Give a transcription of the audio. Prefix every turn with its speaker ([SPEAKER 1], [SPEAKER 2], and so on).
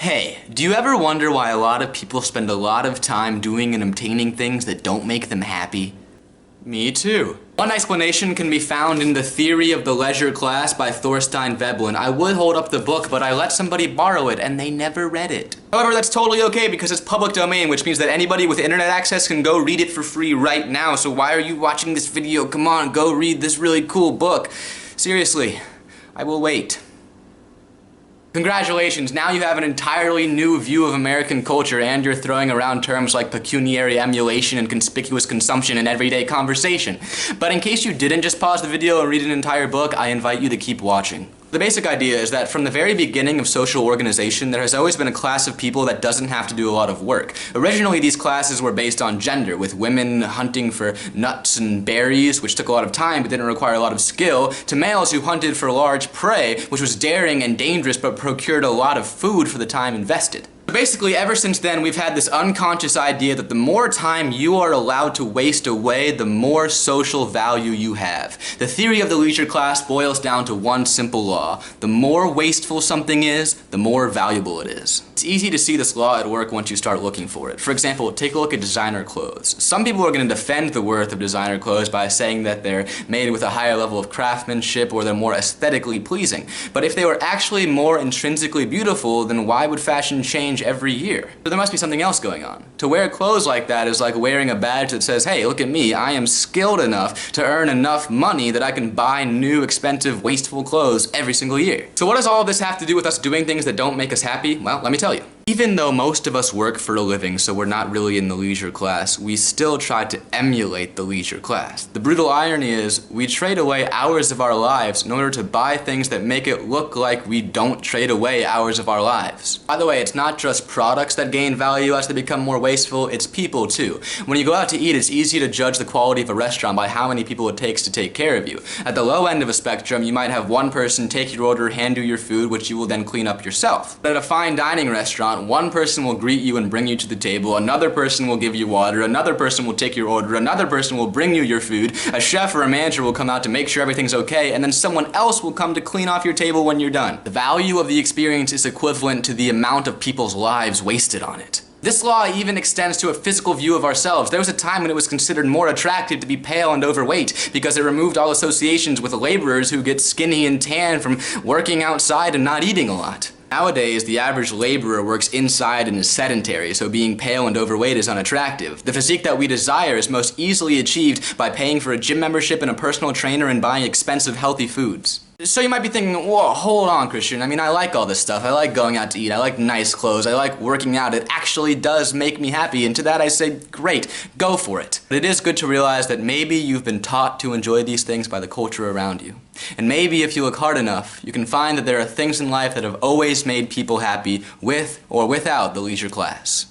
[SPEAKER 1] Hey, do you ever wonder why a lot of people spend a lot of time doing and obtaining things that don't make them happy? Me too. One explanation can be found in The Theory of the Leisure Class by Thorstein Veblen. I would hold up the book, but I let somebody borrow it and they never read it. However, that's totally okay because it's public domain, which means that anybody with internet access can go read it for free right now. So why are you watching this video? Come on, go read this really cool book. Seriously, I will wait. Congratulations, now you have an entirely new view of American culture and you're throwing around terms like pecuniary emulation and conspicuous consumption in everyday conversation. But in case you didn't just pause the video and read an entire book, I invite you to keep watching. The basic idea is that from the very beginning of social organization, there has always been a class of people that doesn't have to do a lot of work. Originally, these classes were based on gender, with women hunting for nuts and berries, which took a lot of time but didn't require a lot of skill, to males who hunted for large prey, which was daring and dangerous but procured a lot of food for the time invested. Basically, ever since then, we've had this unconscious idea that the more time you are allowed to waste away, the more social value you have. The theory of the leisure class boils down to one simple law. The more wasteful something is, the more valuable it is. It's easy to see this law at work once you start looking for it. For example, take a look at designer clothes. Some people are going to defend the worth of designer clothes by saying that they're made with a higher level of craftsmanship or they're more aesthetically pleasing. But if they were actually more intrinsically beautiful, then why would fashion change every year? So there must be something else going on. To wear clothes like that is like wearing a badge that says, hey, look at me, I am skilled enough to earn enough money that I can buy new, expensive, wasteful clothes every single year. So what does all of this have to do with us doing things that don't make us happy? Well, let me tell you. Even though most of us work for a living, so we're not really in the leisure class, we still try to emulate the leisure class. The brutal irony is, we trade away hours of our lives in order to buy things that make it look like we don't trade away hours of our lives. By the way, it's not just products that gain value as they become more wasteful, it's people too. When you go out to eat, it's easy to judge the quality of a restaurant by how many people it takes to take care of you. At the low end of a spectrum, you might have one person take your order, hand you your food, which you will then clean up yourself. But at a fine dining restaurant, one person will greet you and bring you to the table, another person will give you water, another person will take your order, another person will bring you your food, a chef or a manager will come out to make sure everything's okay, and then someone else will come to clean off your table when you're done. The value of the experience is equivalent to the amount of people's lives wasted on it. This law even extends to a physical view of ourselves. There was a time when it was considered more attractive to be pale and overweight because it removed all associations with laborers who get skinny and tan from working outside and not eating a lot. Nowadays, the average laborer works inside and is sedentary, so being pale and overweight is unattractive. The physique that we desire is most easily achieved by paying for a gym membership and a personal trainer and buying expensive, healthy foods. So you might be thinking, whoa, hold on, Christian. I mean, I like all this stuff. I like going out to eat. I like nice clothes. I like working out. It actually does make me happy. And to that I say, great, go for it. But it is good to realize that maybe you've been taught to enjoy these things by the culture around you. And maybe if you look hard enough, you can find that there are things in life that have always made people happy with or without the leisure class.